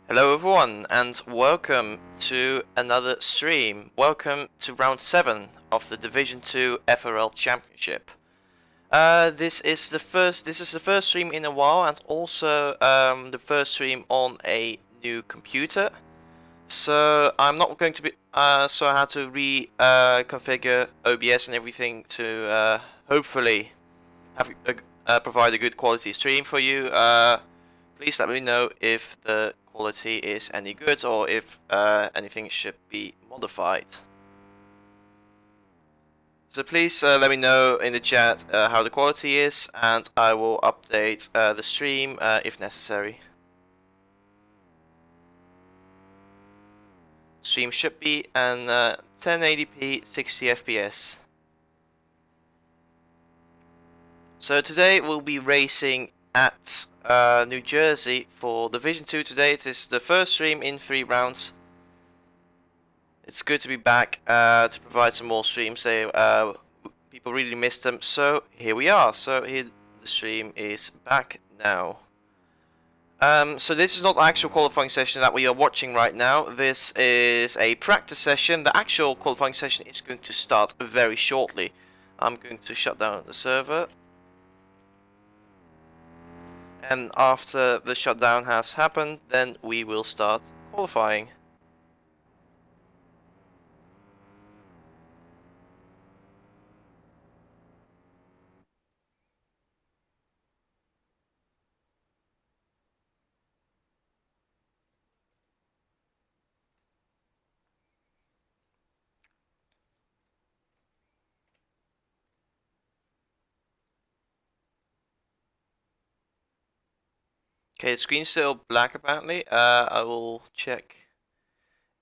Hello everyone and welcome to another stream. Welcome to round 7 of the Division 2 FRL Championship. This is the first stream in a while, and also the first stream on a new computer. So I'm not going to be so I had to configure OBS and everything to hopefully have provide a good quality stream for you. Please let me know if the quality is any good or if anything should be modified. So please let me know in the chat how the quality is, and I will update the stream if necessary. Stream should be an 1080p 60 FPS. So today we'll be racing at New Jersey for Division 2 today. It is the first stream in 3 rounds. It's good to be back to provide some more streams. People really missed them, so here we are. So here the stream is back now. So this is not the actual qualifying session that we are watching right now. This is a practice session. The actual qualifying session is going to start very shortly. I'm going to shut down the server. And after the shutdown has happened, then we will start qualifying. Okay, the screen's still black apparently. I will check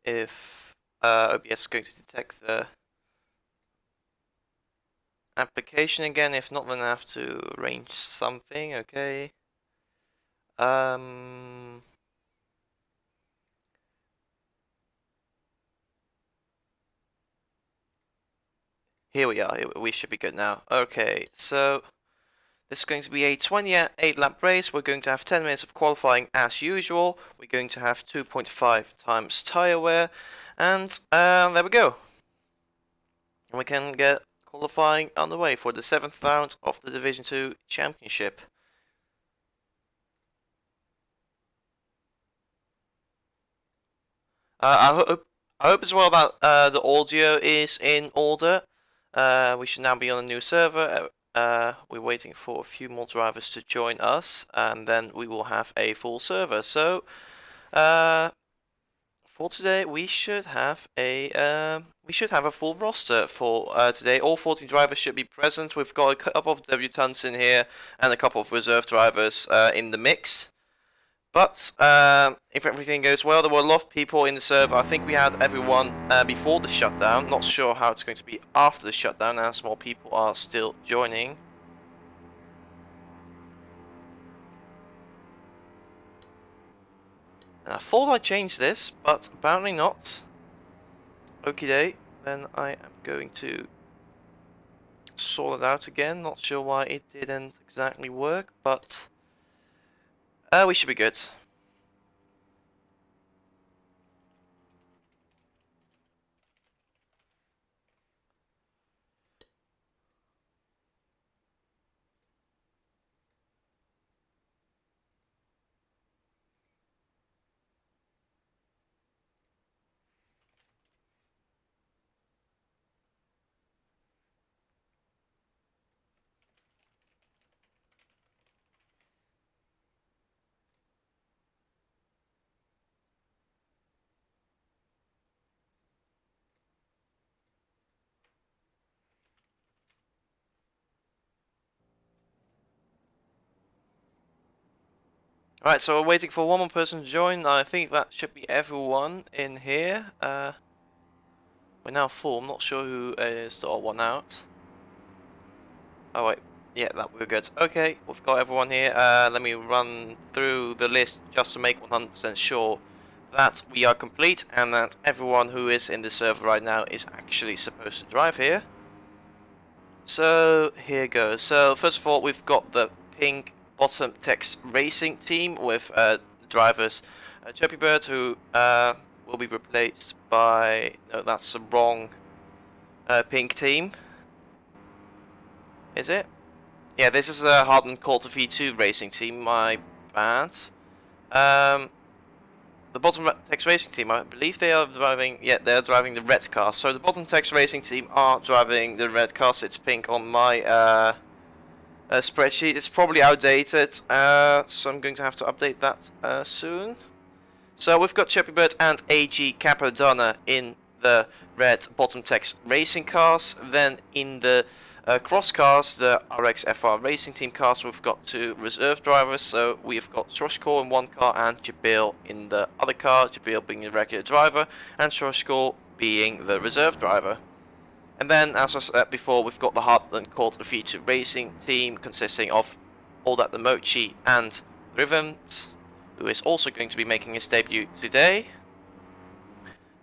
if OBS is going to detect the application again. If not, then I have to arrange something. Okay. Here we are. We should be good now. Okay, so this is going to be a 28 lap race. We're going to have 10 minutes of qualifying as usual. We're going to have 2.5 times tire wear, and there we go. And we can get qualifying underway for the 7th round of the Division 2 Championship. I hope as well that the audio is in order. We should now be on a new server. We're waiting for a few more drivers to join us, and then we will have a full server. So for today, we should have a full roster for today. All 14 drivers should be present. We've got a couple of debutants in here and a couple of reserve drivers in the mix. But if everything goes well, there were a lot of people in the server. I think we had everyone before the shutdown. Not sure how it's going to be after the shutdown, as more people are still joining. And I thought I changed this, but apparently not. Okay, then I am going to sort it out again. Not sure why it didn't exactly work, but we should be good. Alright, so we're waiting for one more person to join. I think that should be everyone in here. We're now full. I'm not sure who is the odd one out. Oh wait, yeah, we're good. Okay, we've got everyone here. Let me run through the list just to make 100% sure that we are complete and that everyone who is in the server right now is actually supposed to drive here. So here goes. So first of all, we've got the pink bottom text racing team with drivers Chirpy Bird, who will be replaced by... No, that's the wrong pink team. Is it? Yeah, this is a Harden Coulter V2 racing team, my bad. The Bottom Text Racing team, I believe they are driving... Yeah, they are driving the red car. So the Bottom Text Racing team are driving the red car, so it's pink on my spreadsheet. It's probably outdated, so I'm going to have to update that soon. So we've got Chirpy Bird and AG Capadonna in the red Bottom Text Racing cars. Then in the cross cars, the RX FR Racing Team cars, we've got 2 reserve drivers. So we've got Shoshko in one car and Jabil in the other car. Jabil being the regular driver and Shoshko being the reserve driver. And then, as I said before, we've got the Heartland Court Feature Racing Team consisting of Oldat the Mochi and Rhythms, who is also going to be making his debut today.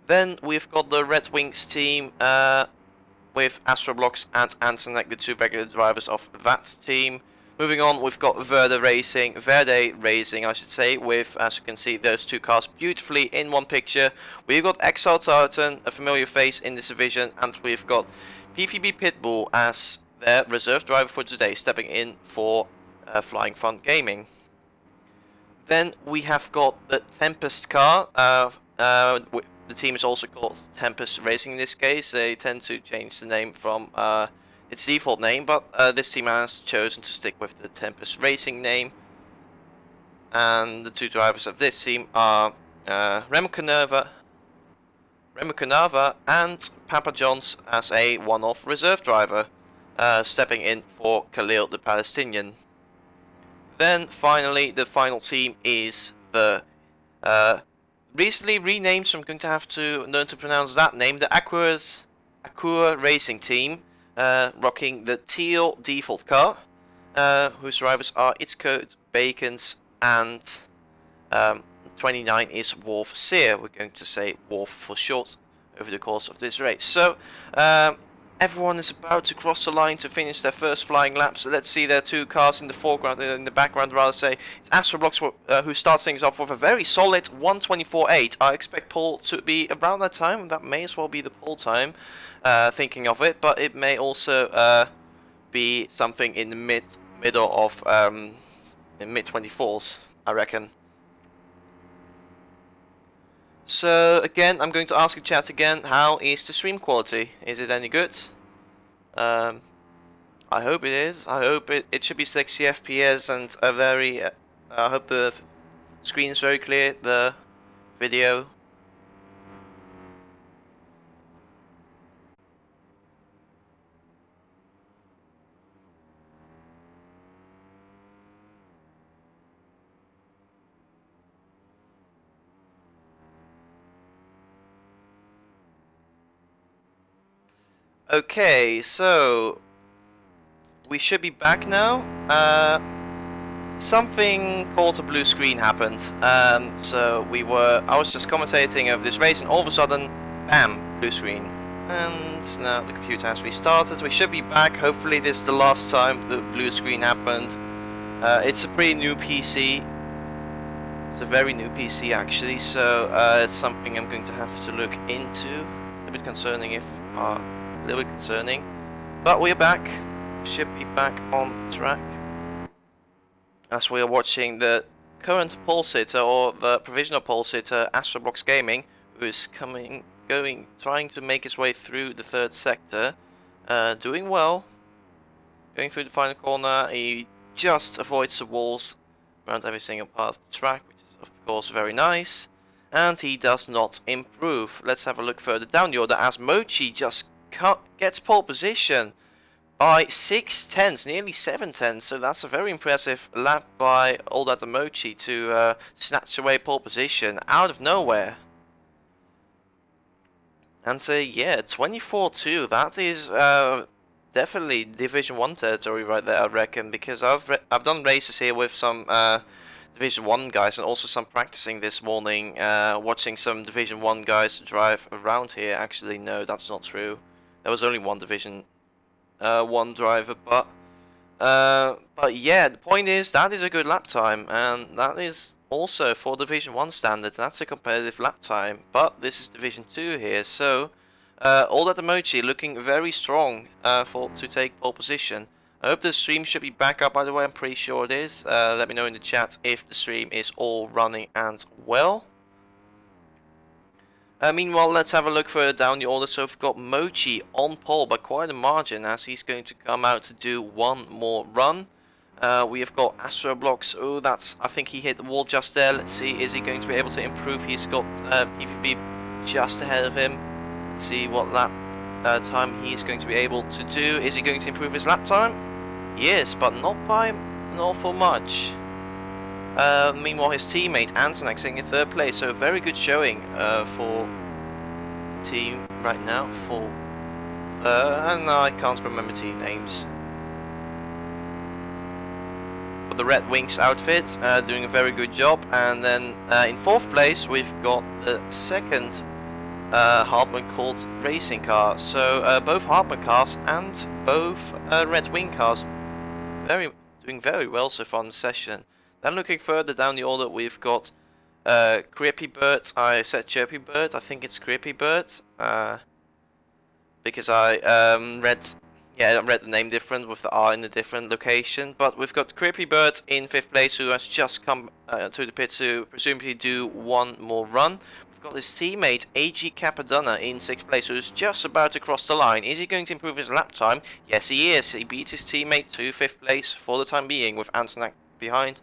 Then we've got the Red Wings team with ROBLOX and Antonek, the 2 regular drivers of that team. Moving on, we've got Verde Racing, I should say, with, as you can see, those 2 cars beautifully in one picture. We've got Exile Tartan, a familiar face in this division, and we've got PVB Pitbull as their reserve driver for today, stepping in for Flying Fun Gaming. Then we have got the Tempest car. The team is also called Tempest Racing in this case. They tend to change the name from its default name, but this team has chosen to stick with the Tempest Racing name. And the 2 drivers of this team are Remo Canava and Papa Johns as a one-off reserve driver, stepping in for Khalil the Palestinian. Then finally, the final team is the recently renamed, so I'm going to have to learn to pronounce that name, the Acura Racing Team, rocking the teal default car, whose drivers are It's Code, Bacons, and 29 is Wolf Sear. We're going to say Wolf for short over the course of this race. So everyone is about to cross the line to finish their first flying lap. So let's see their 2 cars in the foreground, in the background rather say. It's ROBLOX who starts things off with a very solid 1:24.8. I expect pole to be around that time. That may as well be the pole time, thinking of it. But it may also be something in the middle of mid-24s, I reckon. So again, I'm going to ask you chat again, how is the stream quality? Is it any good? I hope it is. I hope it should be 60 FPS and a very... I hope the screen is very clear, the video. Okay, so we should be back now. Something called a blue screen happened. So I was just commentating over this race, and all of a sudden, bam, blue screen. And now the computer has restarted. We should be back. Hopefully, this is the last time the blue screen happened. It's a pretty new PC. It's a very new PC actually, so it's something I'm going to have to look into. A bit concerning a little bit concerning, but we're back. Should be back on track as we are watching the current pole sitter, or the provisional pole sitter, ROBLOX Gaming, who is trying to make his way through the 3rd sector, doing well. Going through the final corner, he just avoids the walls around every single part of the track, which is of course very nice, and he does not improve. Let's have a look further down the order as Mochi just gets pole position by 6/10, nearly 7/10, so that's a very impressive lap by Oldat the Mochi to snatch away pole position out of nowhere. And so yeah, 24-2, that is definitely Division 1 territory right there, I reckon, because I've done races here with some Division 1 guys, and also some practicing this morning, watching some Division 1 guys drive around here. Actually, no, that's not true. There was only one Division 1 driver, but But yeah, the point is that is a good lap time, and that is also for Division 1 standards. That's a competitive lap time, but this is Division 2 here, so all that emoji looking very strong to take pole position. I hope the stream should be back up, by the way. I'm pretty sure it is. Let me know in the chat if the stream is all running and well. Meanwhile, let's have a look further down the order. So we've got Mochi on pole by quite a margin, as he's going to come out to do one more run. We have got ROBLOX. Oh, I think he hit the wall just there. Let's see, is he going to be able to improve? He's got PvP just ahead of him. Let's see what lap time he is going to be able to do. Is he going to improve his lap time? Yes, but not by an awful much. Meanwhile, his teammate Antonak sitting in third place, so very good showing for the team right now. And I can't remember team names. For the Red Wings outfit, doing a very good job. And then in fourth place, we've got the second Hartman called racing car. So both Hartman cars and both Red Wing cars doing very well so far in the session. Then looking further down the order, we've got Creepy Bird. I said Chirpy Bird. I think it's Creepy Bird because I read the name different with the R in a different location. But we've got Creepy Bird in fifth place, who has just come to the pit to presumably do one more run. We've got his teammate AG Capadonna in sixth place, who's just about to cross the line. Is he going to improve his lap time? Yes, he is. He beats his teammate to fifth place for the time being, with Antonak behind.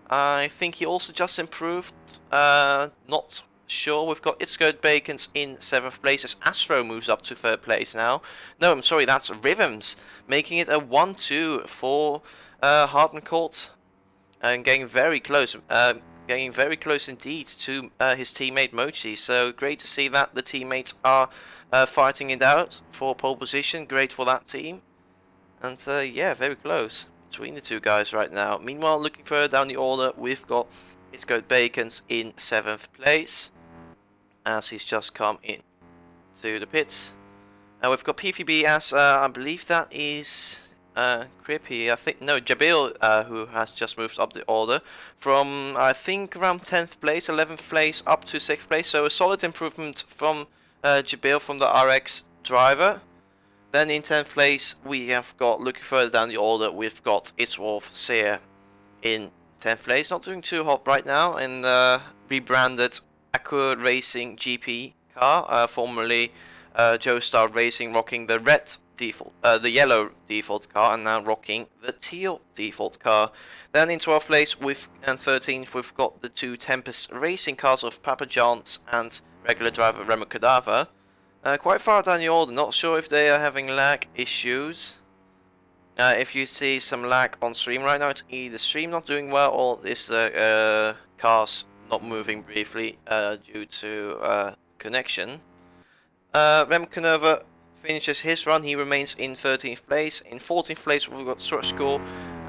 I think he also just improved, not sure. We've got It's Good Bacons in 7th place as Astro moves up to 3rd place now. No, I'm sorry, that's Rhythms, making it a 1-2 for Hartman Court, and getting very close indeed to his teammate Mochi. So great to see that the teammates are fighting it out for pole position. Great for that team, and yeah, very close between the two guys right now. Meanwhile, looking further down the order, we've got It's Good Bacons in 7th place, as he's just come in to the pits. And we've got PVB as, I believe that is Crippy, I think, no, Jabil, who has just moved up the order from, I think, around 10th place, 11th place, up to 6th place. So a solid improvement from Jabil, from the RX driver. Then in 10th place, we have got, looking further down the order, we've got Itzwolf Seer in 10th place. Not doing too hot right now, in the rebranded Accord Racing GP car, formerly Joestar Racing, rocking the the yellow default car, and now rocking the teal default car. Then in 12th place, and 13th, we've got the two Tempest Racing cars of Papa John's and regular driver Remo Cadaver. Quite far down the order, not sure if they are having lag issues. If you see some lag on stream right now, it's either stream not doing well, or it's the cars not moving briefly due to connection. Rem Canova finishes his run. He remains in 13th place. In 14th place, we've got Srushko,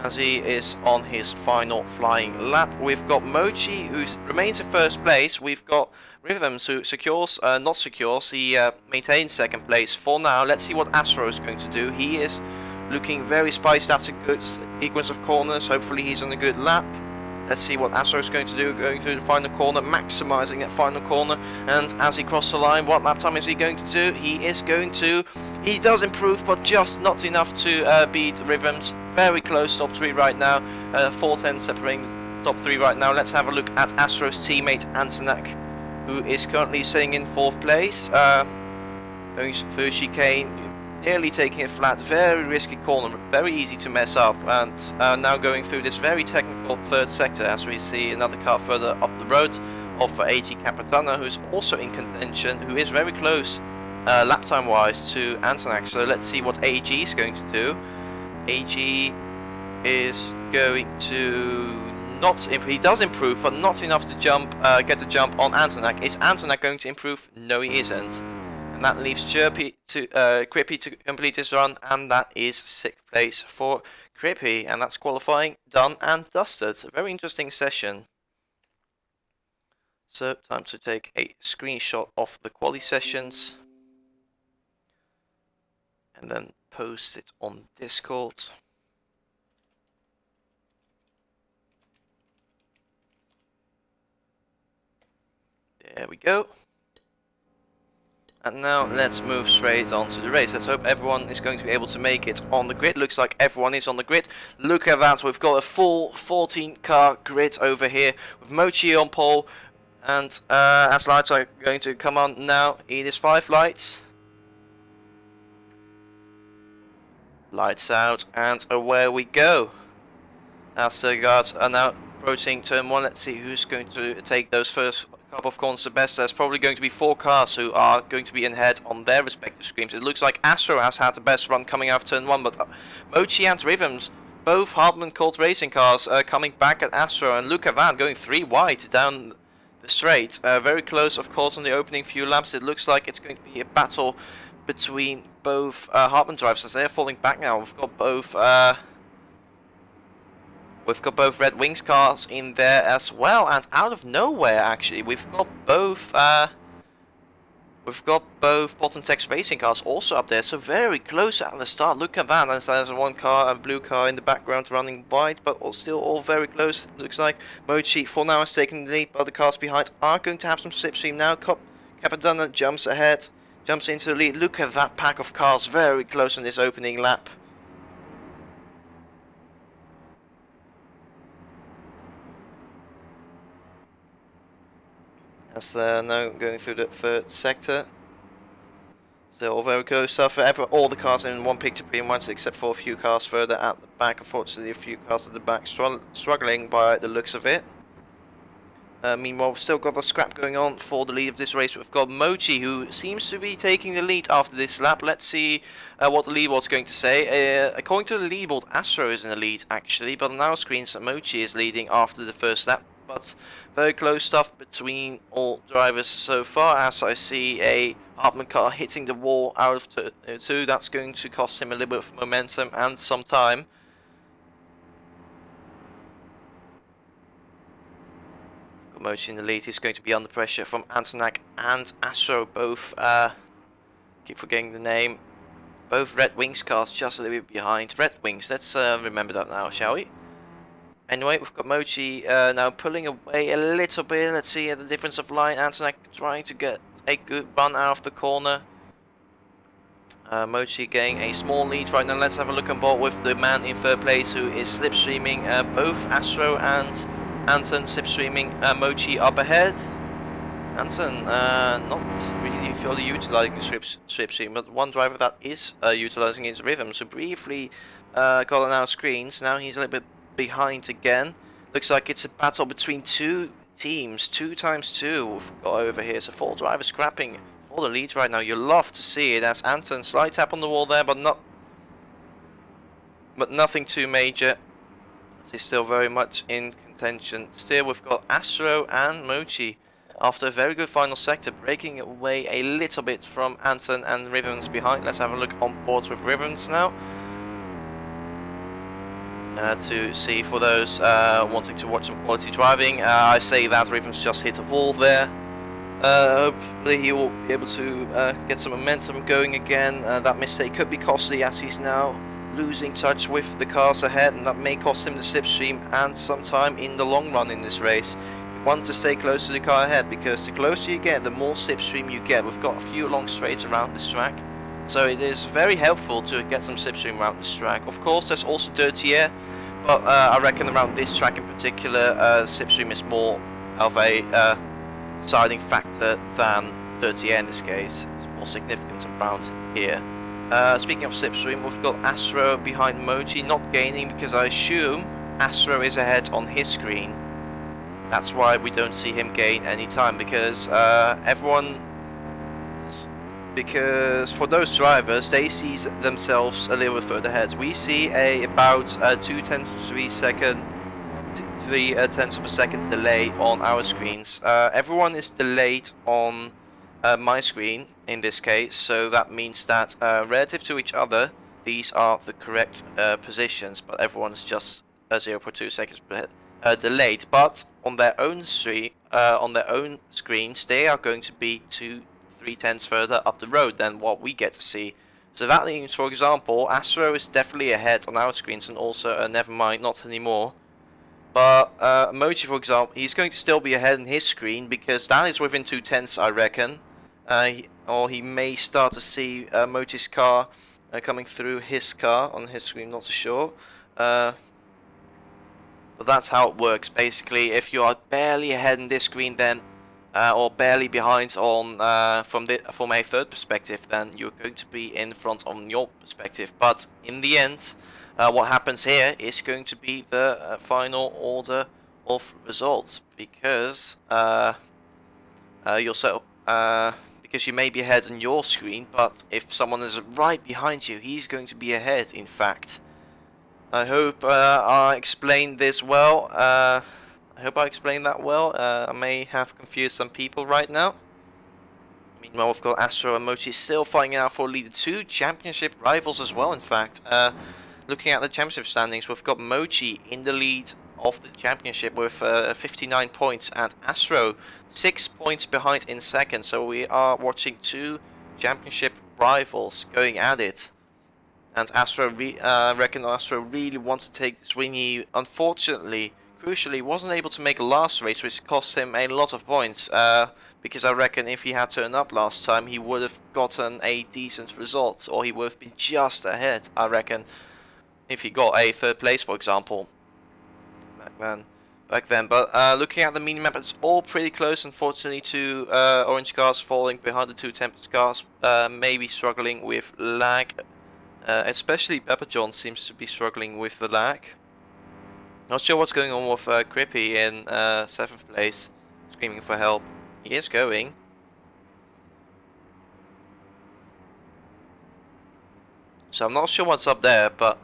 as he is on his final flying lap. We've got Mochi, who remains in first place. We've got Rhythms, who secures, not secures, he maintains second place for now. Let's see what Astro is going to do. He is looking very spicy. That's a good sequence of corners. Hopefully he's on a good lap. Let's see what Astro is going to do, going through the final corner, maximizing that final corner. And as he crosses the line, what lap time is he going to do? He does improve, but just not enough to beat Rhythms. Very close, top 3 right now. 4:10 separating the top 3 right now. Let's have a look at Astro's teammate Antonak, who is currently sitting in 4th place. Going through chicane, nearly taking it flat, very risky corner, very easy to mess up, and now going through this very technical 3rd sector, as we see another car further up the road of AG Capitana, who's also in contention, who is very close lap time wise to Antonak. So let's see what AG is going to do. AG is going to he does improve, but not enough to get a jump on Antonak. Is Antonak going to improve? No, he isn't. And that leaves Crippy to complete his run, and that is 6th place for Crippy, and that's qualifying done and dusted. A very interesting session. So time to take a screenshot of the quali sessions and then post it on Discord. There we go. And now let's move straight on to the race. Let's hope everyone is going to be able to make it on the grid. Looks like everyone is on the grid. Look at that, we've got a full 14 car grid over here with Mochi on pole. And as lights are going to come on now, it is 5 lights. Lights out, and away we go. As the guards are now approaching turn 1, let's see who's going to take those first couple of corners the best. There's probably going to be 4 cars who are going to be in head on their respective screens. It looks like Astro has had the best run coming out of turn 1, but Mochi and Rhythms, both Hartman Colt racing cars, coming back at Astro, and look at that, going 3 wide down the straight. Very close, of course, on the opening few laps. It looks like it's going to be a battle between both Hartman drivers as they're falling back now. We've got both Red Wings cars in there as well, and out of nowhere actually we've got both Bottom Tex racing cars also up there, so very close at the start. Look at that, and there's one car, a blue car in the background running wide, but still all very close. Looks like Mochi for now has taken the lead, but the cars behind are going to have some slipstream now. Capadonna jumps ahead, jumps into the lead. Look at that pack of cars, very close on this opening lap. As they're now going through the 3rd sector. So all very close stuff. All the cars in one picture pretty much, except for a few cars further at the back. Unfortunately, a few cars at the back struggling by the looks of it. Meanwhile, we've still got the scrap going on for the lead of this race. We've got Mochi, who seems to be taking the lead after this lap. Let's see what the leaderboard's going to say. According to the leaderboard, Astro is in the lead actually, but on our screens, Mochi is leading after the first lap. But very close stuff between all drivers so far, as I see a Hartman car hitting the wall out of turn 2. That's going to cost him a little bit of momentum and some time. Got Mochi in the lead. He's going to be under pressure from Antonak and Astro, both keep forgetting the name. Both Red Wings cars just a little bit behind. Red Wings, let's remember that now, shall we? Anyway, we've got Mochi now pulling away a little bit. Let's see the difference of line. Antonak trying to get a good run out of the corner. Mochi getting a small lead right now. Let's have a look on board with the man in 3rd place who is slipstreaming. Both Astro and Anton slipstreaming Mochi up ahead. Anton not really fully utilizing the slipstream, but one driver that is utilizing his rhythm. So briefly got on our screens. Now he's a little bit behind again. Looks like it's a battle between 2 teams, 2 times 2 we've got over here. So 4 drivers scrapping for the lead right now. You love to see it as Anton slight tap on the wall there, but nothing too major. He's still very much in contention. Still, we've got Astro and Mochi after a very good final sector, breaking away a little bit from Anton and Rivens behind. Let's have a look on board with Rivens now. To see for those wanting to watch some quality driving. I say that Rivens just hit a wall there. Hopefully he will be able to get some momentum going again. That mistake could be costly as he's now losing touch with the cars ahead, and that may cost him the slipstream and some time in the long run in this race. You want to stay close to the car ahead, because the closer you get, the more slipstream you get. We've got a few long straights around this track, so it is very helpful to get some slipstream around this track. Of course, there's also dirty air, but I reckon around this track in particular, slipstream is more of a deciding factor than dirty air in this case. It's more significant around here. Speaking of slipstream, we've got Astro behind Mochi, not gaining because I assume Astro is ahead on his screen. That's why we don't see him gain any time, because because for those drivers, they see themselves a little bit further ahead. We see about 0.3 of a second delay on our screens. Everyone is delayed on my screen in this case, so that means that relative to each other, these are the correct positions, but everyone's just 0.2 seconds delayed. But on their own screens, they are going to be 2-3 tenths further up the road than what we get to see. So that means, for example, Astro is definitely ahead on our screens, and also never mind, not anymore. But Mochi, for example, he's going to still be ahead in his screen because that is within 2/10, I reckon. Or he may start to see Mochi's car coming through his car on his screen, not so sure. But that's how it works. Basically, if you are barely ahead in this screen, then or barely behind on from a third perspective, then you're going to be in front on your perspective. But in the end, what happens here is going to be the final order of results, because because you may be ahead on your screen, but if someone is right behind you, he's going to be ahead. In fact, I hope I explained this well. I hope I explained that well. I may have confused some people right now. Meanwhile, we've got Astro and Mochi still fighting out for leader 2, championship rivals as well, in fact. Looking at the championship standings, we've got Mochi in the lead of the championship with 59 points, and Astro 6 points behind in second. So we are watching 2 championship rivals going at it. And I reckon Astro really wants to take this win. He unfortunately, crucially, wasn't able to make a last race, which cost him a lot of points. Because I reckon if he had turned up last time, he would have gotten a decent result, or he would have been just ahead, I reckon, if he got a third place, for example, back then. But looking at the minimap, it's all pretty close, unfortunately, to orange cars falling behind the 2 Tempest cars, maybe struggling with lag. Especially Pepper John seems to be struggling with the lag. Not sure what's going on with Crippy in 7th place, screaming for help. He is going. So I'm not sure what's up there, but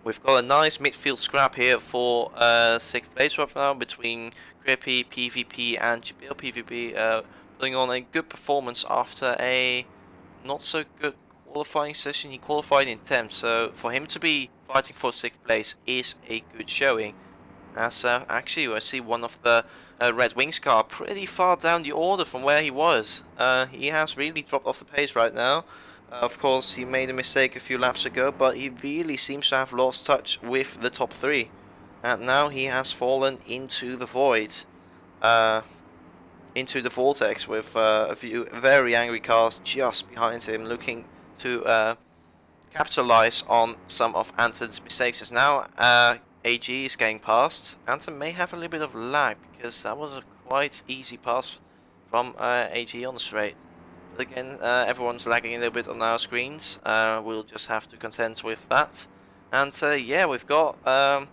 we've got a nice midfield scrap here for 6th place right now between Crippy, PvP and Jabil. PvP putting on a good performance after a not so good qualifying session. He qualified in 10th, so for him to be fighting for 6th place is a good showing. As actually I see one of the Red Wings car pretty far down the order from where he was. He has really dropped off the pace right now. Of course, he made a mistake a few laps ago, but he really seems to have lost touch with the top 3. And now he has fallen into the void. Into the vortex with a few very angry cars just behind him, looking to capitalize on some of Anton's mistakes. As now AG is getting past. Anton may have a little bit of lag because that was a quite easy pass from AG on the straight. But again, everyone's lagging a little bit on our screens. We'll just have to contend with that. And yeah, we've got a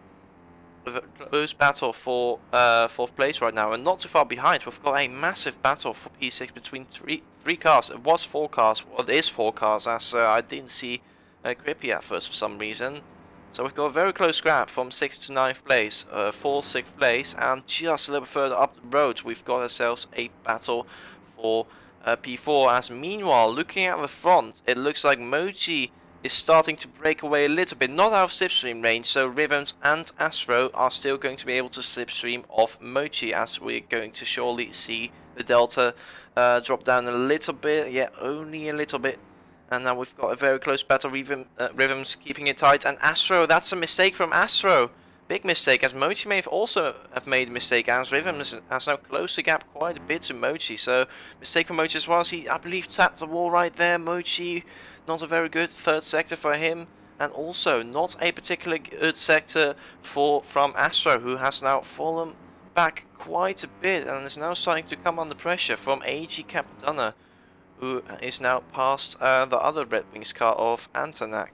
close battle for 4th place right now, and not too far behind. We've got a massive battle for P6 between three cars. It was 4 cars. Well, it is 4 cars, as I didn't see Grippy at first for some reason. So we've got a very close scrap from 6th to 9th place for 6th place, and just a little bit further up the road we've got ourselves a battle for P4. As meanwhile, looking at the front, it looks like Mochi is starting to break away a little bit, not out of slipstream range, so Rhythms and Astro are still going to be able to slipstream off Mochi, as we're going to surely see the delta drop down a little bit, yeah, only a little bit. And now we've got a very close battle. Rhythms keeping it tight, and Astro, that's a mistake from Astro. Big mistake, as Mochi may have also made a mistake, as Rhythms has now closed the gap quite a bit to Mochi. So mistake from Mochi as well, as he, I believe, tapped the wall right there. Mochi, not a very good third sector for him, and also not a particularly good sector from Astro, who has now fallen back quite a bit and is now starting to come under pressure from AG Capadonna, who is now past the other Red Wings car of Antonak.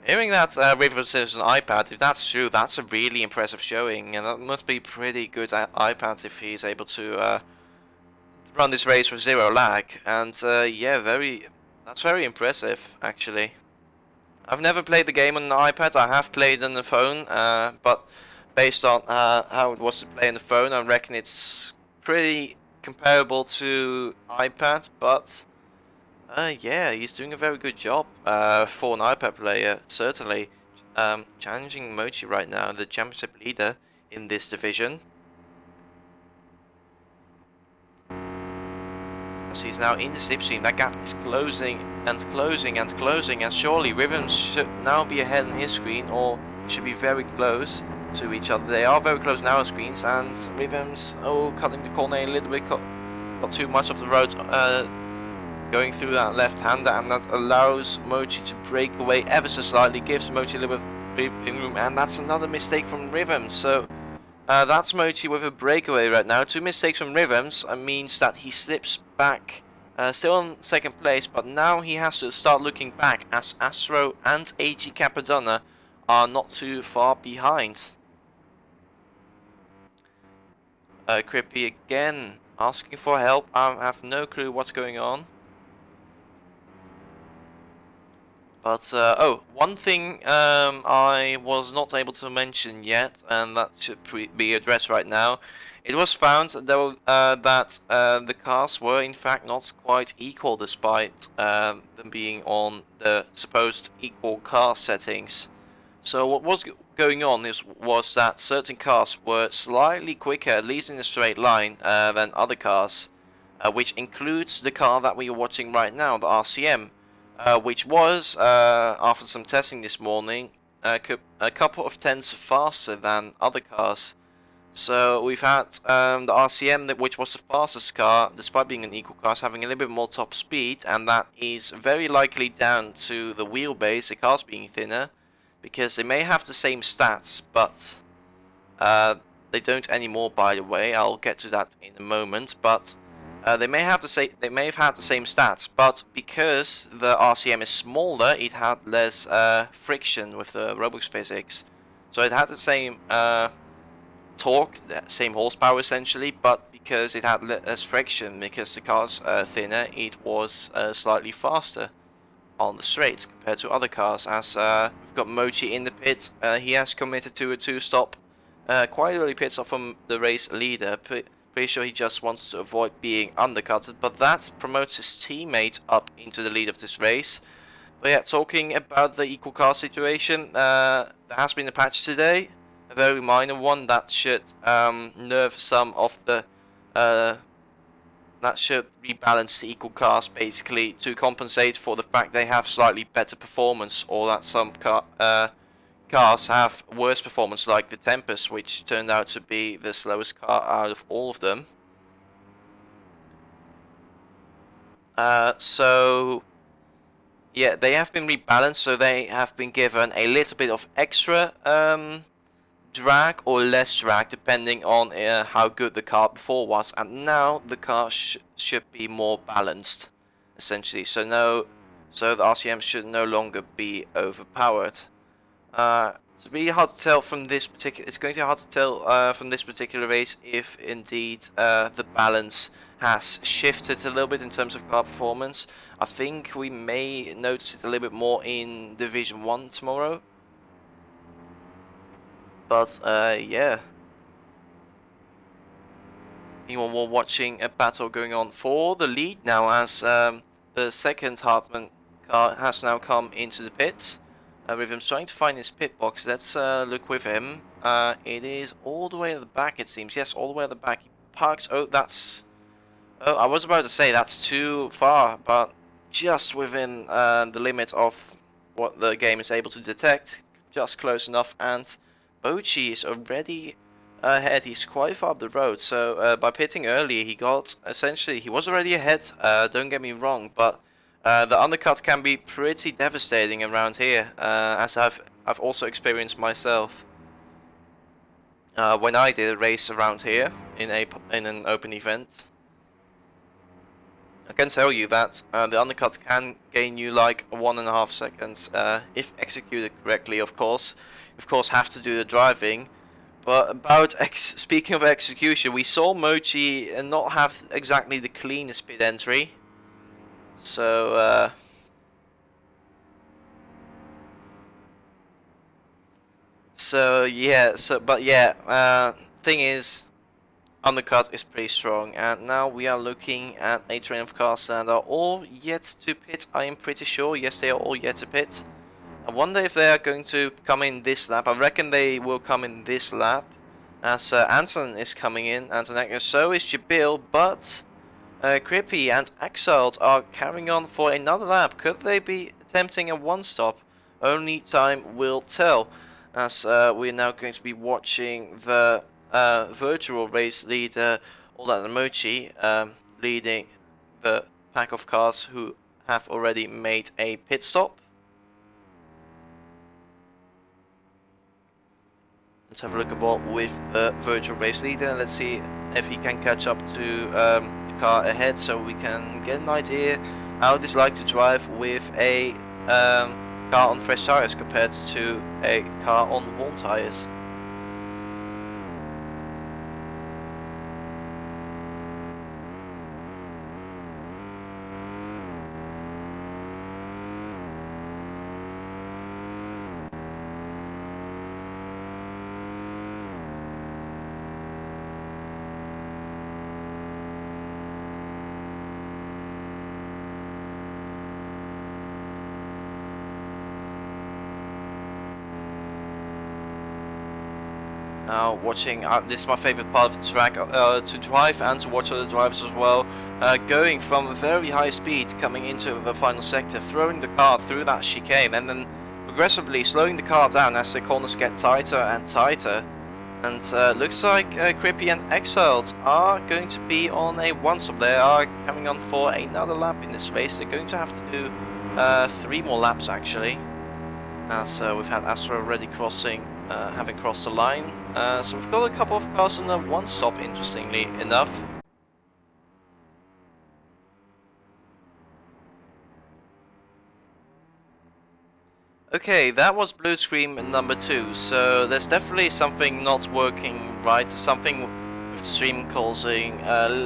Hearing that Rhythms is an iPad, if that's true, that's a really impressive showing, and that must be pretty good at iPad if he's able to run this race with 0 lag. And yeah, that's very impressive, actually. I've never played the game on an iPad. I have played on the phone, but based on how it was to play on the phone, I reckon it's pretty comparable to iPad, but yeah, he's doing a very good job for an iPad player, certainly. Challenging Mochi right now, the championship leader in this division. As Multi is now in the slipstream. That gap is closing and closing and closing, and surely Rhythms should now be ahead on his screen, or should be very close to each other. They are very close now on screens, and Rhythms, cutting the corner a little bit, got too much of the road, going through that left-hander, and that allows Mochi to break away ever so slightly, gives Mochi a little bit of breathing room, and that's another mistake from Rhythms. So that's Mochi with a breakaway right now. 2 mistakes from Rhythms means that he slips back, still in second place, but now he has to start looking back, as Astro and AG Capadonna are not too far behind. Crippy again asking for help. I have no clue what's going on. But, one thing I was not able to mention yet, and that should be addressed right now. It was found though, that the cars were in fact not quite equal, despite them being on the supposed equal car settings. So what was going on was that certain cars were slightly quicker, at least in a straight line, than other cars, which includes the car that we are watching right now, the RCM. Which was, after some testing this morning, a couple of tenths faster than other cars. So we've had the RCM, which was the fastest car, despite being an equal car, having a little bit more top speed, and that is very likely down to the wheelbase, the cars being thinner, because they may have the same stats, but they don't anymore, by the way. I'll get to that in a moment, but they may have had the same stats, but because the RCM is smaller, it had less friction with the ROBLOX physics. So it had the same torque, the same horsepower essentially, but because it had less friction, because the car's thinner, it was slightly faster on the straights compared to other cars. As we've got Mochi in the pit, he has committed to a 2-stop, quite early pit stop from the race leader. Pretty sure he just wants to avoid being undercutted, but that promotes his teammate up into the lead of this race. But yeah, talking about the equal car situation, there has been a patch today, a very minor one that should nerf some of the that should rebalance the equal cars, basically to compensate for the fact they have slightly better performance, or that some cars have worse performance, like the Tempest, which turned out to be the slowest car out of all of them. So yeah, they have been rebalanced, so they have been given a little bit of extra drag or less drag, depending on how good the car before was, and now the car should be more balanced, essentially. So the RCM should no longer be overpowered. It's really hard to tell from this particular. It's going to be hard to tell from this particular race if indeed the balance has shifted a little bit in terms of car performance. I think we may notice it a little bit more in Division 1 tomorrow. But yeah. Meanwhile, we're watching a battle going on for the lead now, as the second Hartmann car has now come into the pits. With him trying to find his pit box. Let's look with him. It is all the way at the back, it seems. Yes, all the way at the back. He parks. Oh, that's. Oh, I was about to say that's too far, but just within the limit of what the game is able to detect. Just close enough. And Bochi is already ahead. He's quite far up the road. So by pitting early, he was already ahead. Don't get me wrong, but the undercut can be pretty devastating around here, as I've also experienced myself when I did a race around here in an open event. I can tell you that the undercut can gain you like 1.5 seconds if executed correctly. Of course, have to do the driving. But about speaking of execution, we saw Mochi not have exactly the cleanest pit entry. So thing is, undercut is pretty strong, and now we are looking at a train of cars that are all yet to pit. I am pretty sure. Yes, they are all yet to pit. I wonder if they are going to come in this lap. I reckon they will come in this lap, as Anton is coming in, Anton Agnes, so is Jabil, but Crippy and Exiled are carrying on for another lap. Could they be attempting a one-stop? Only time will tell, as we're now going to be watching the virtual race leader, Ola Mochi, leading the pack of cars who have already made a pit stop. Let's have a look about with the virtual race leader. Let's see if he can catch up to the car ahead, so we can get an idea how it is like to drive with a car on fresh tires compared to a car on worn tires. Now watching, this is my favorite part of the track, to drive and to watch other drivers as well, going from a very high speed coming into the final sector, throwing the car through that chicane and then progressively slowing the car down as the corners get tighter and tighter. And looks like Crippy and Exiled are going to be on a one-stop. They are coming on for another lap in this race. They're going to have to do 3 more laps actually, as we've had Astro already crossing, having crossed the line. So we've got a couple of cars on a one-stop, interestingly enough. Okay, that was blue screen number 2, so there's definitely something not working right, something with the stream causing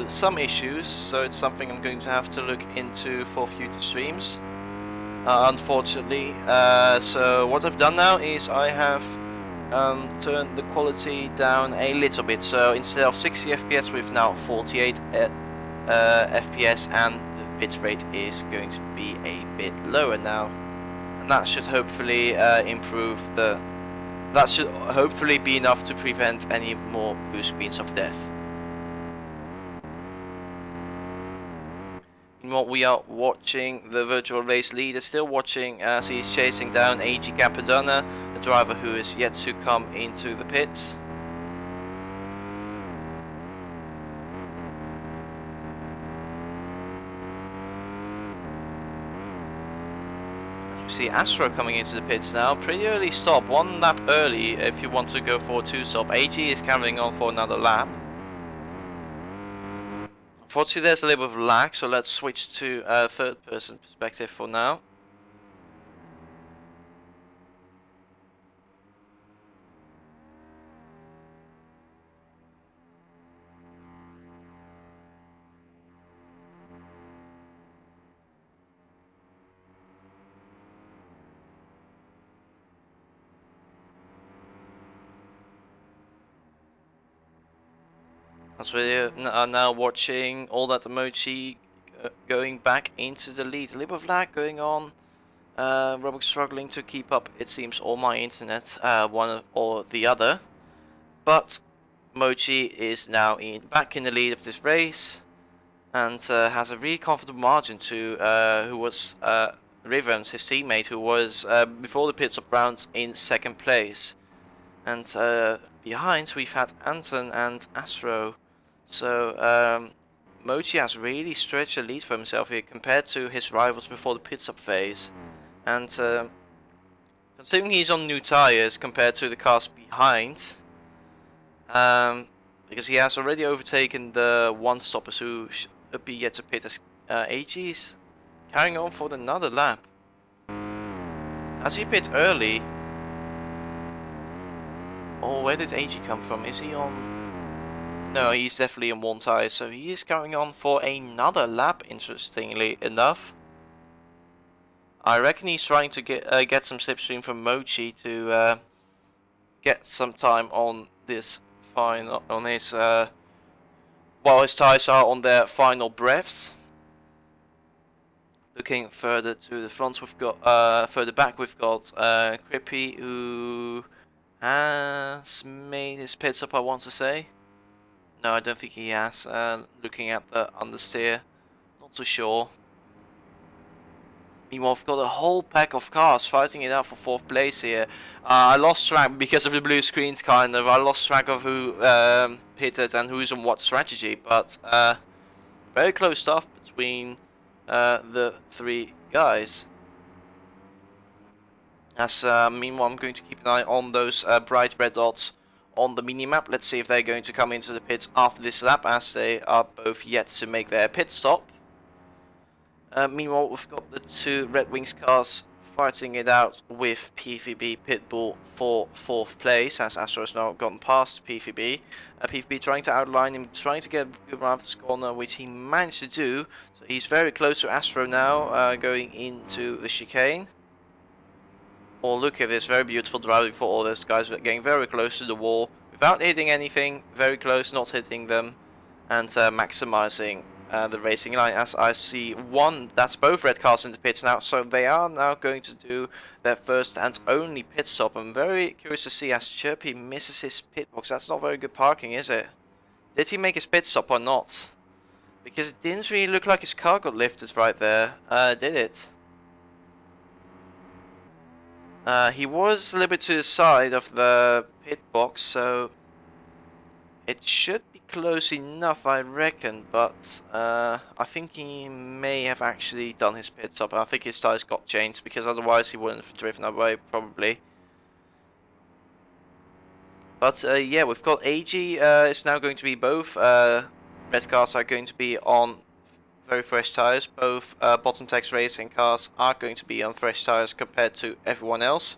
some issues, so it's something I'm going to have to look into for future streams, unfortunately. So what I've done now is I have turned the quality down a little bit, so instead of 60 FPS we've now 48 FPS, and the bit rate is going to be a bit lower now. That should hopefully improve the. That should hopefully be enough to prevent any more blue screens of death. Meanwhile, we are watching the virtual race leader, still watching as he's chasing down AG Capadonna, a driver who is yet to come into the pits. See Astro coming into the pits now. Pretty early stop, 1 lap early if you want to go for a 2-stop. AG is carrying on for another lap. Unfortunately there's a little bit of lag, so let's switch to third person perspective for now. As we are now watching all that emoji going back into the lead. A little bit of lag going on. ROBLOX struggling to keep up, it seems, all my internet, one or the other. But Mochi is now back in the lead of this race, and has a really comfortable margin to who was Rivens, his teammate, who was before the pit stop round in 2nd place. And behind we've had Anton and Astro. So Mochi has really stretched the lead for himself here compared to his rivals before the pit stop phase. And considering he's on new tyres compared to the cars behind, because he has already overtaken the one-stoppers who should be yet to pit, as AG's carrying on for another lap. Has he pit early? Oh, where did AG come from? Is he on... No, he's definitely on 1 tyre, so he is carrying on for another lap, interestingly enough. I reckon he's trying to get some slipstream from Mochi to get some time on this final, on his while his tyres are on their final breaths. Looking further to the front, we've got further back we've got Crippy, who has made his pit stop, I want to say. No, I don't think he has. Looking at the understeer, not so sure. Meanwhile, we've got a whole pack of cars fighting it out for 4th place here. I lost track because of the blue screens, kind of. I lost track of who pitted and who's on what strategy, but very close stuff between the 3 guys. As meanwhile, I'm going to keep an eye on those bright red dots on the minimap. Let's see if they're going to come into the pits after this lap, as they are both yet to make their pit stop. Meanwhile, we've got the 2 Red Wings cars fighting it out with PVB Pitbull for 4th place, as Astro has now gotten past PVB. PVB trying to outline him, trying to get a good run of this corner, which he managed to do. So he's very close to Astro now, going into the chicane. Oh, look at this, very beautiful driving for all those guys, getting very close to the wall without hitting anything, very close, not hitting them, and maximizing the racing line. As I see that's both red cars in the pits now, so they are now going to do their first and only pit stop. I'm very curious to see as Chirpy misses his pit box. That's not very good parking, is it? Did he make his pit stop or not? Because it didn't really look like his car got lifted right there, did it? He was a little bit to the side of the pit box, so it should be close enough, I reckon, but I think he may have actually done his pit stop. I think his tires got changed, because otherwise he wouldn't have driven away, probably. But yeah, we've got AG. It's now going to be both red cars are going to be on very fresh tires. Both bottom tax racing cars are going to be on fresh tires compared to everyone else.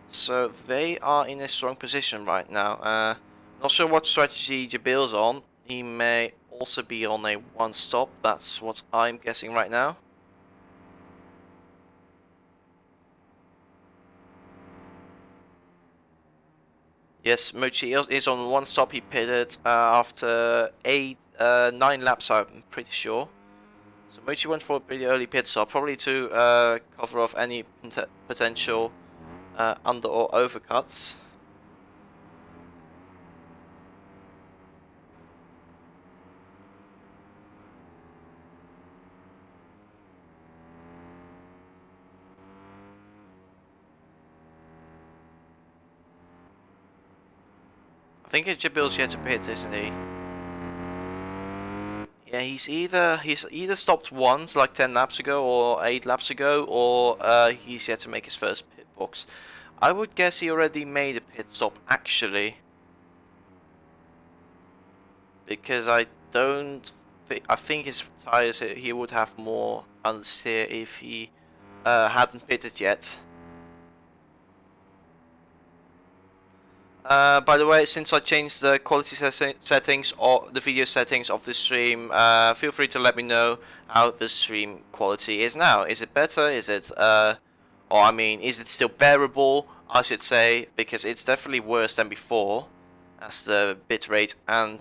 So they are in a strong position right now. Not sure what strategy Jabil's on. He may also be on a one stop. That's what I'm guessing right now. Yes, Mochi is on one stop. He pitted after 9 laps, I'm pretty sure. So Mochi went for a pretty early pit stop, probably to cover off any potential under or overcuts. I think Jabil's yet to pit, isn't he? Yeah, he's either stopped once, like 10 laps ago or 8 laps ago, or he's yet to make his first pit box. I would guess he already made a pit stop, actually. Because I think his tires, he would have more understeer if he hadn't pitted yet. By the way, since I changed the quality settings or the video settings of the stream, feel free to let me know how the stream quality is now. Is it better? Is it, or I mean, is it still bearable? I should say, because it's definitely worse than before, as the bitrate and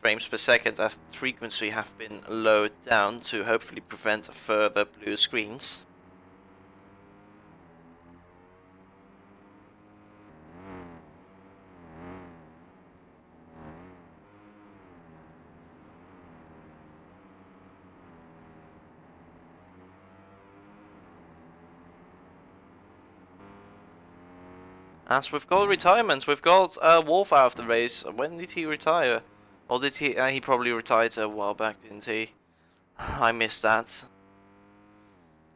frames per second and frequency have been lowered down to hopefully prevent further blue screens. As we've got retirement, we've got Wolf out of the race. When did he retire? Or did he? He probably retired a while back, didn't he? I missed that.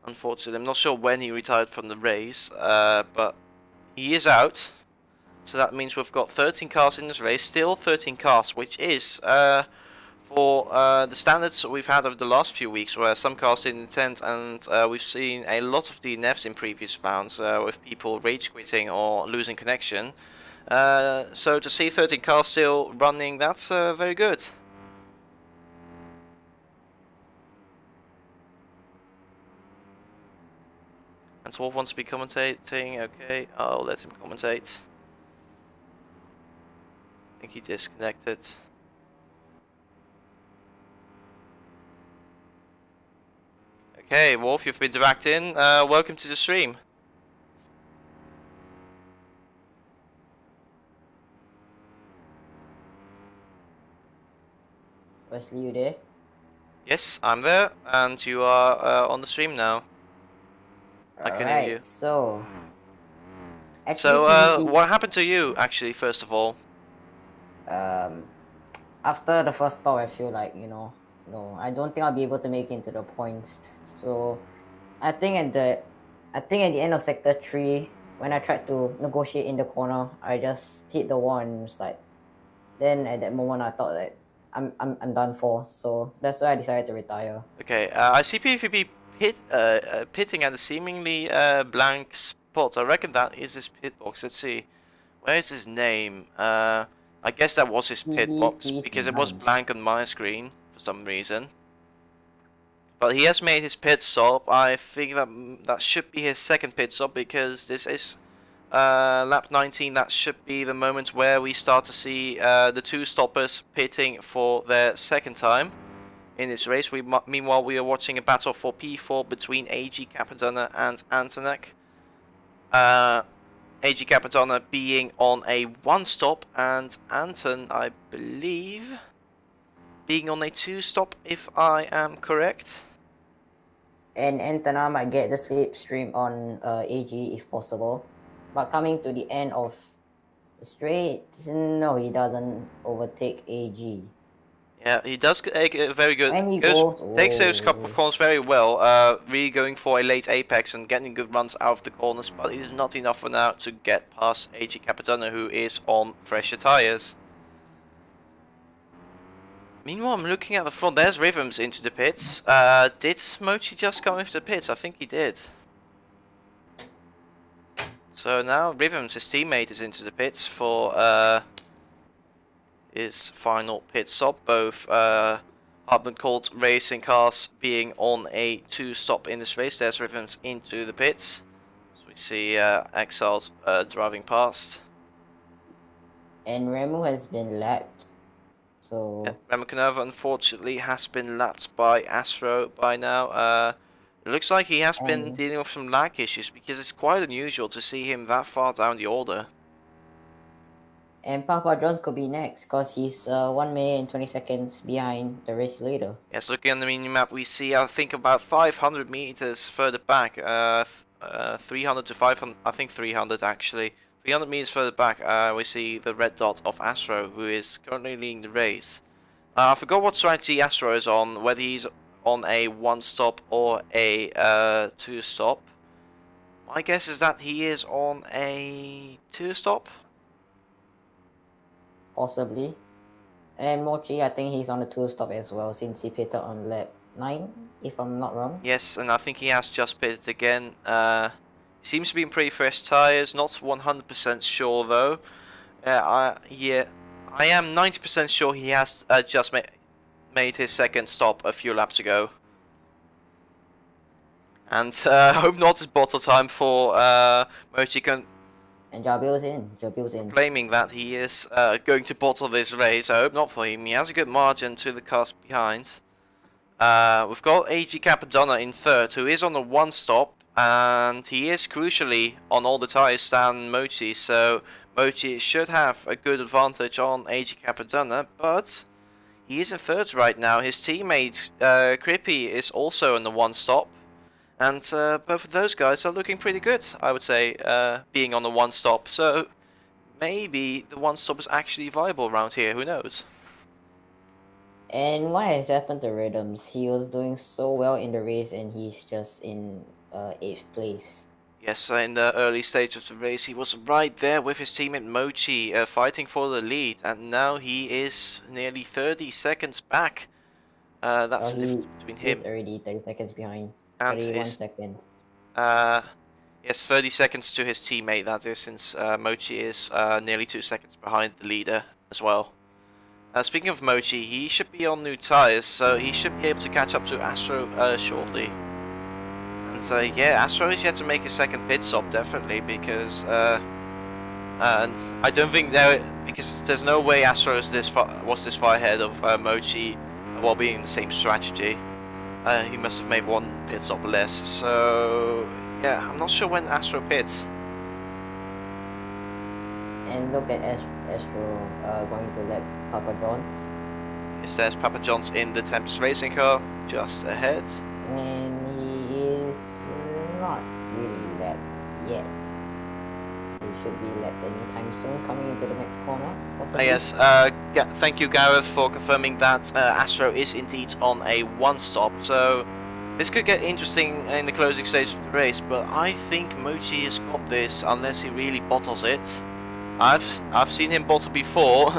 Unfortunately, I'm not sure when he retired from the race, but he is out. So that means we've got 13 cars in this race. Still 13 cars, which is for the standards we've had over the last few weeks, where some cars didn't attend, and we've seen a lot of DNFs in previous rounds with people rage quitting or losing connection. So to see 13 cars still running, that's very good. And 12 wants to be commentating. Okay, I'll let him commentate. I think he disconnected. Okay, Wolf, you've been dragged in. Welcome to the stream. Wesley, you there? Yes, I'm there, and you are on the stream now. I can hear you. Alright, so... Actually, So, PvP... what happened to you, actually, first of all? Um, after the first stop, I feel like, no, I don't think I'll be able to make it into the points. So, I think at the end of Sector 3, when I tried to negotiate in the corner, I just hit the wall and was like... Then at that moment, I thought that I'm done for. So, that's why I decided to retire. Okay, I see PvP pitting at a seemingly blank spot. I reckon that is his pit box. Let's see. Where is his name? I guess that was his pit box, because it was blank on my screen for some reason. But he has made his pit stop. I think that should be his second pit stop, because this is lap 19. That should be the moment where we start to see the two stoppers pitting for their second time in this race. Meanwhile, we are watching a battle for P4 between AG Capadonna and Antonek. AG Capadonna being on a one stop, and Anton, I believe, being on a two stop, if I am correct. And Antona might get the slipstream on AG if possible. But coming to the end of the straight, no, he doesn't overtake AG. Yeah, he does take a very good. And he takes those couple of corners very well. Really going for a late apex and getting good runs out of the corners, but it is not enough for now to get past AG Capadonna, who is on fresher tires. Meanwhile, I'm looking at the front. There's Rhythms into the pits. Did Mochi just come into the pits? I think he did. So now Rhythms, his teammate, is into the pits for his final pit stop. Both Hartman Colt racing cars being on a two stop in this race. There's Rhythms into the pits. So we see Exiles driving past. And Remu has been lapped. So yeah, Remu Canova unfortunately has been lapped by Astro by now. It looks like he has been dealing with some lag issues, because it's quite unusual to see him that far down the order. And Papa John's could be next, because he's 1 minute and 20 seconds behind the race leader. Yes, looking at the minimap, we see, I think, about 500 meters further back. 300 to 500, I think 300 actually. 300 meters further back, we see the red dot of Astro, who is currently leading the race. I forgot what strategy Astro is on, whether he's on a one stop or a two stop. My guess is that he is on a two stop. Possibly. And Mochi, I think he's on the two stop as well, since he pitted on lap 9, if I'm not wrong. Yes, and I think he has just pitted again. Seems to be in pretty fresh tires. Not 100% sure though. I am 90% sure he has just made his second stop a few laps ago. And I hope not his bottle time for Mochi. And Jabil's in. Claiming that he is going to bottle this race. I hope not for him. He has a good margin to the cars behind. We've got AG Capadonna in third, who is on the one stop, and he is crucially on all the tires than Mochi, so Mochi should have a good advantage on AG Capadonna, but he is in third right now. His teammate Crippy is also on the one stop, and both of those guys are looking pretty good, I would say, being on the one stop, so maybe the one stop is actually viable around here, who knows. And what has happened to Rhythms? He was doing so well in the race, and he's just in 8th place. Yes, in the early stage of the race, he was right there with his teammate Mochi, fighting for the lead, and now he is nearly 30 seconds back. That's the difference between him. He's already 30 seconds behind. And 31 seconds. Yes, 30 seconds to his teammate, that is, since Mochi is nearly 2 seconds behind the leader as well. Speaking of Mochi, he should be on new tires, so he should be able to catch up to Astro shortly. And yeah, Astro is yet to make a second pit stop, definitely, because I don't think because there's no way Astro was this far ahead of Mochi while being in the same strategy. He must have made one pit stop less, so yeah, I'm not sure when Astro pits. And look at Astro going to lap Papa John's. Yes, there's Papa John's in the Tempest Racing car, just ahead. And he is not really lapped yet. He should be lapped anytime soon, coming into the next corner, possibly. Yes, thank you Gareth for confirming that Astro is indeed on a one-stop, so this could get interesting in the closing stage of the race, but I think Mochi has got this, unless he really bottles it. I've seen him bottle before,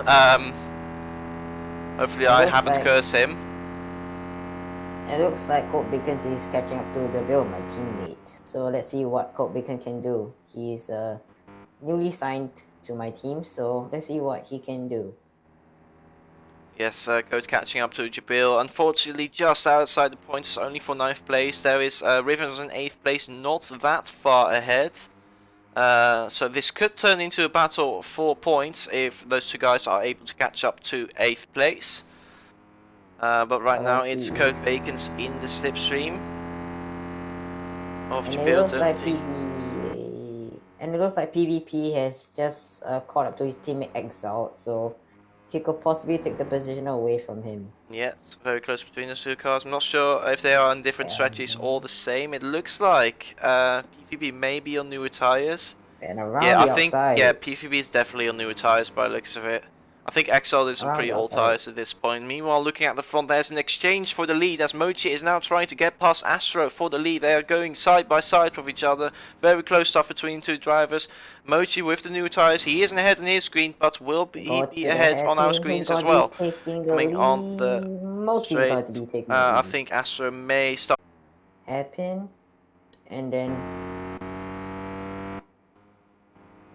hopefully I haven't cursed him. It looks like Colt Bacon is catching up to Jabil, my teammate. So let's see what Colt Bacon can do. He's newly signed to my team, so let's see what he can do. Yes, Coach catching up to Jabil. Unfortunately, just outside the points, only for 9th place. There is Rivens in 8th place, not that far ahead. So this could turn into a battle for points if those two guys are able to catch up to 8th place. But right now it's Coach Bacon's in the slipstream of Jabil. And it looks like PvP has just caught up to his teammate Exalt, so he could possibly take the position away from him. Yeah, it's very close between the two cars. I'm not sure if they are on different strategies or the same. It looks like PvP may be on newer tires. And around yeah, the I think outside. PvP is definitely on newer tires by the looks of it. I think Exalt is on pretty old tires at this point. Meanwhile, looking at the front, there's an exchange for the lead as Mochi is now trying to get past Astro for the lead. They are going side by side with each other. Very close stuff between two drivers. Mochi with the new tires. He isn't ahead on his screen, but will he be ahead on our screens as well? Coming on the straight, I think Astro may start. Hairpin, and then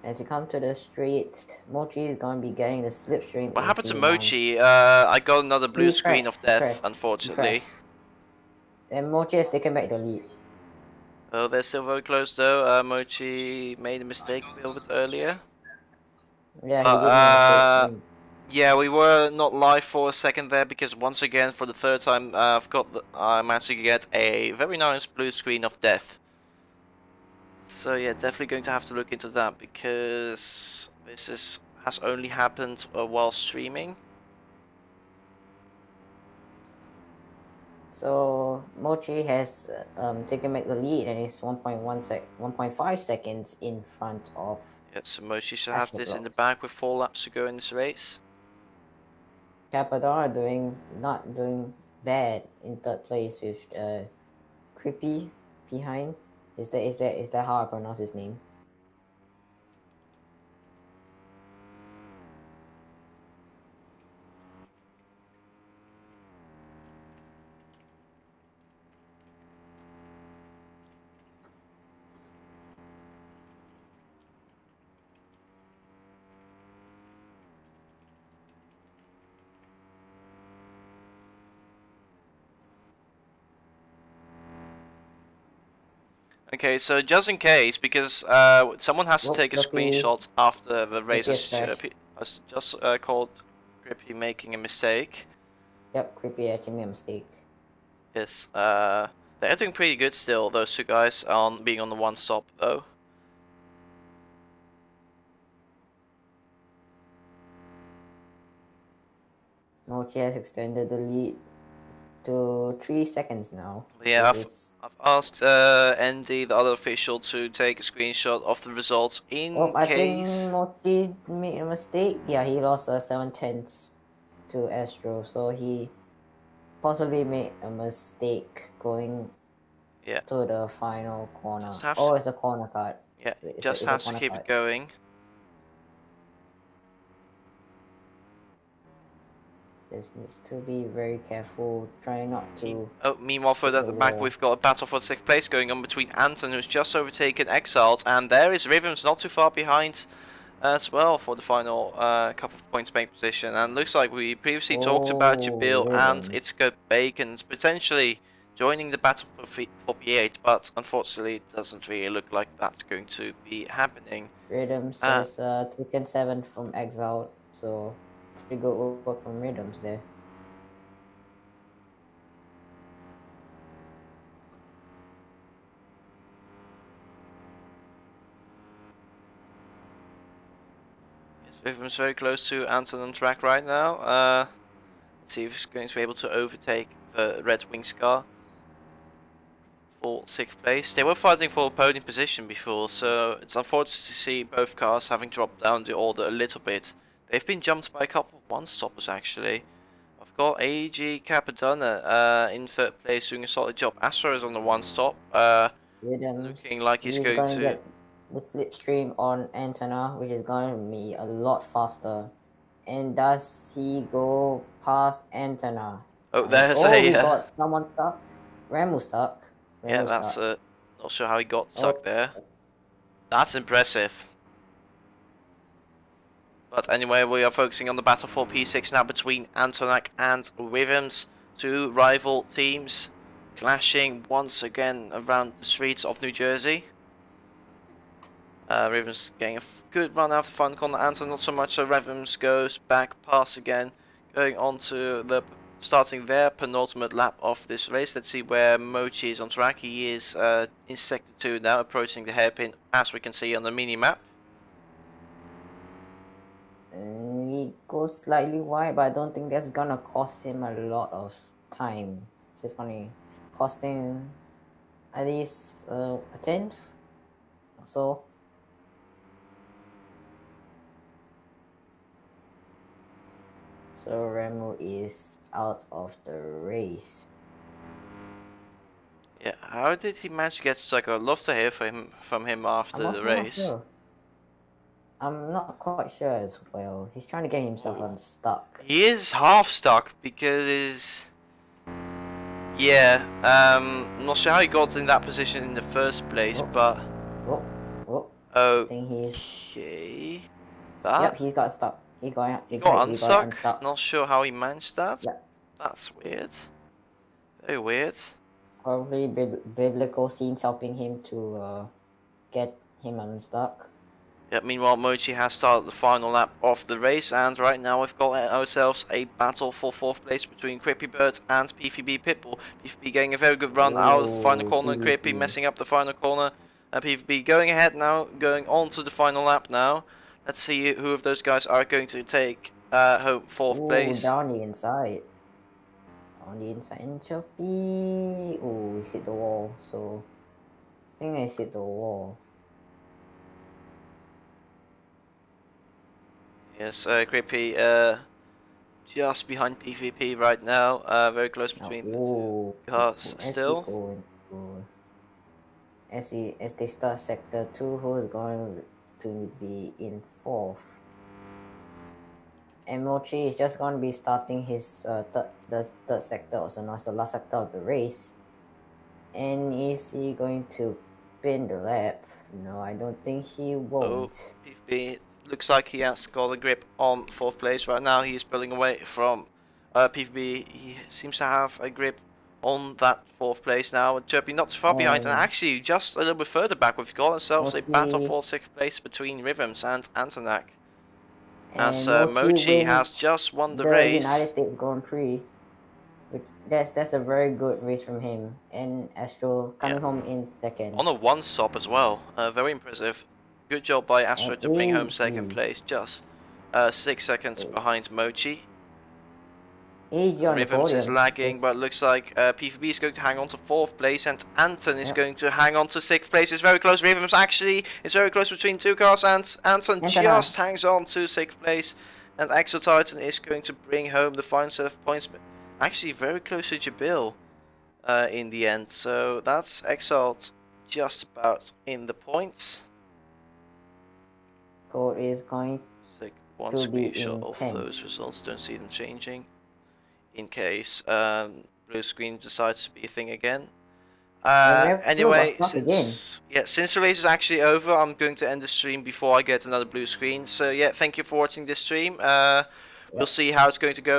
as you come to the straight, Mochi is going to be getting the slipstream. What happened to Mochi? I got another blue screen of death, unfortunately. And Mochi has taken back the lead. Oh, they're still very close though. Mochi made a mistake a little bit earlier. Yeah, he did make a mistake. Yeah, we were not live for a second there because once again, for the third time, I managed to get a very nice blue screen of death. So yeah, definitely going to have to look into that because this has only happened while streaming. So Mochi has taken back the lead and is 1.5 seconds in front of. Yeah, so Mochi should have this in the bag with 4 laps to go in this race. Capador not doing bad in third place with Creepy behind. Is that how I pronounce his name? Okay, so just in case, because someone has to take a screenshot after the race has just called Grippy making a mistake. Yep, Grippy actually made a mistake. Yes, they're doing pretty good still, those two guys, on being on the one stop though. Mochi has extended the lead to 3 seconds now. Yeah, I've asked Andy, the other official, to take a screenshot of the results in case. I think Mochi made a mistake. Yeah, he lost 7/10 to Astro, so he possibly made a mistake going to the final corner. It's a corner cut. Yeah, just has to keep it going. This needs to be very careful, try not to... Meanwhile, further at the back, we've got a battle for the 6th place going on between Anton, who's just overtaken Exalt, and there is Rhythms not too far behind as well for the final couple of points bank position. And looks like we previously talked about Jabil and it's got Bacon potentially joining the battle for P8, but unfortunately it doesn't really look like that's going to be happening. Rhythms has taken 7 from Exalt, so... pretty good work from Rhythms there. Yes, Rhythms very close to Anton on track right now. Let's see if he's going to be able to overtake the Red Wings car for 6th place. They were fighting for a podium position before, so it's unfortunate to see both cars having dropped down the order a little bit. They've been jumped by a couple of one-stoppers actually. I've got AG Capadonna in 3rd place doing a solid job. Astro is on the one-stop, looking like he's going to get the slipstream on Antenna, which is going to be a lot faster. And does he go past Antenna? Oh, there's we got someone stuck. Ramu stuck. Yeah, that's not sure how he got stuck there. That's impressive. But anyway, we are focusing on the battle for P6 now between Antonak and Rhythms, two rival teams clashing once again around the streets of New Jersey. Rhythms getting a good run after the final corner. Anton not so much, so Rhythms goes back past again, going on to the starting their penultimate lap of this race. Let's see where Mochi is on track. He is in sector 2 now, approaching the hairpin as we can see on the mini map. He goes slightly wide, but I don't think that's gonna cost him a lot of time. It's just gonna cost him at least a 10th or so. So Remu is out of the race. Yeah, how did he manage to get stuck? I'd love to hear from him after the race. Sure. I'm not quite sure as well. He's trying to get himself unstuck. He is half stuck because, yeah, I'm not sure how he got in that position in the first place, but I think he's okay. Yep, he got stuck. He got unstuck. Not sure how he managed that. Yep. That's weird. Very weird. Probably biblical scenes helping him to get him unstuck. Yeah, meanwhile, Mochi has started the final lap of the race, and right now we've got ourselves a battle for 4th place between Crippy Bird and PVB Pitbull. PVB getting a very good run out of the final corner, Crippy messing up the final corner, and PVB going ahead now, going on to the final lap now. Let's see who of those guys are going to take home 4th place. Down the inside. On the inside, and Choppy. Oh, he's hit the wall, so I think I hit the wall. Yes, Crippy just behind PvP right now, very close between the two cars still. As they start sector 2, who is going to be in 4th? And Mochi is just going to be starting his third sector, also known as the last sector of the race. And is he going to spin the lap? No, I don't think he won't. Oh, PvP looks like he has got a grip on 4th place right now. He is pulling away from PvP. He seems to have a grip on that 4th place now. And Chirpy not too far behind, and actually just a little bit further back. We've got ourselves a battle for 6th place between Rhythms and Antonak. As Mochi has just won the race. United States Grand Prix. That's a very good race from him, and Astro coming home in 2nd. On a one-stop as well, very impressive. Good job by Astro to bring home 2nd place, just 6 seconds behind Mochi. Rhythms is lagging, but it looks like PvB is going to hang on to 4th place, and Anton is going to hang on to 6th place. It's very close. Rhythms actually is very close between two cars, and Anton just hangs on to 6th place, and Exo Titan is going to bring home the final set of points. Actually, very close to Jabil in the end. So that's Exalt just about in the points. Code is going Take one screenshot of those results. Don't see them changing. In case blue screen decides to be a thing again. Anyway, since the race is actually over, I'm going to end the stream before I get another blue screen. So yeah, thank you for watching this stream. We'll see how it's going to go.